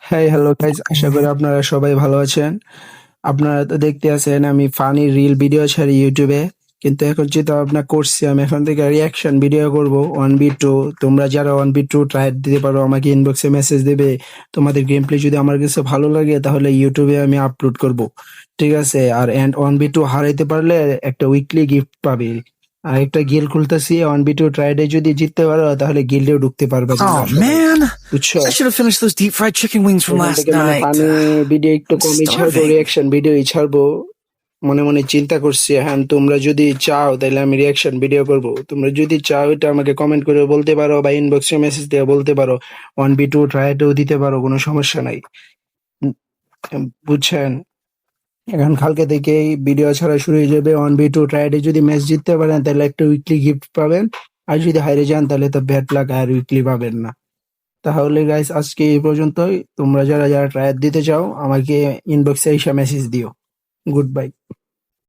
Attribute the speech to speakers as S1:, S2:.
S1: হ্যাঁ, hello guys, আশা করি আপনারা সবাই ভালো আছেন। আপনারা তো দেখতে আছেন আমি ফানি রিল ভিডিও ছাড়ি ইউটিউবে, কিন্তু এখন চিন্তা ভাবনা করছি আমি এখন থেকে রিয়াকশন ভিডিও করব 1v2। তোমরা যারা 1v2 ট্রাই দিতে পারো আমাকে ইনবক্সে মেসেজ দেবে। তোমাদের গেম প্লে যদি আমার কাছে ভালো লাগে তাহলে ইউটিউবে আমি আপলোড করব, ঠিক আছে? আর 1v2 হারাইতে পারলে একটা উইকলি গিফট পাবে। আর একটা গিল খুলতেছি, 1v2 ট্রাইডে যদি জিততে পারো তাহলে গিল্ডেও ঢুকতে পারবে তোমরা
S2: Oh
S1: সবাই,
S2: man,
S1: বুঝছো?
S2: I should have finished those deep fried chicken wings from
S1: এখান
S2: last
S1: থেকে মানে
S2: night.
S1: ফানি ভিডিও একটু
S2: I'm
S1: কমই ছাড়বো,
S2: starving.
S1: রিয়াকশন ভিডিওই ছাড়বো। মনে মনে চিন্তা করছি, হ্যাঁ তোমরা যদি চাও তাহলে আমি রিয়াকশন ভিডিও করব। তোমরা যদি চাও এটা আমাকে কমেন্ট করে বলতে পারো বা ইনবক্সে মেসেজ দিয়ে বলতে পারো। 1v2 ট্রাইটেও দিতে পারো, কোনো সমস্যা নাই। বুঝছেন? এখন কালকে থেকেই ভিডিও ছাড়া শুরু হয়ে যাবে। 1v2 ট্রাইডে যদি ম্যাচ জিততে পারেন তাহলে একটা উইকলি গিফট পাবেন, আর যদি হারে যান তাহলে তো ব্যাড লাক, আর উইকলি পাবেন না। তাহলে গাইস আজকে এই পর্যন্তই। তোমরা যারা যারা ট্রায়াল দিতে চাও আমাকে ইনবক্সে এসে মেসেজ দিও। Good bye.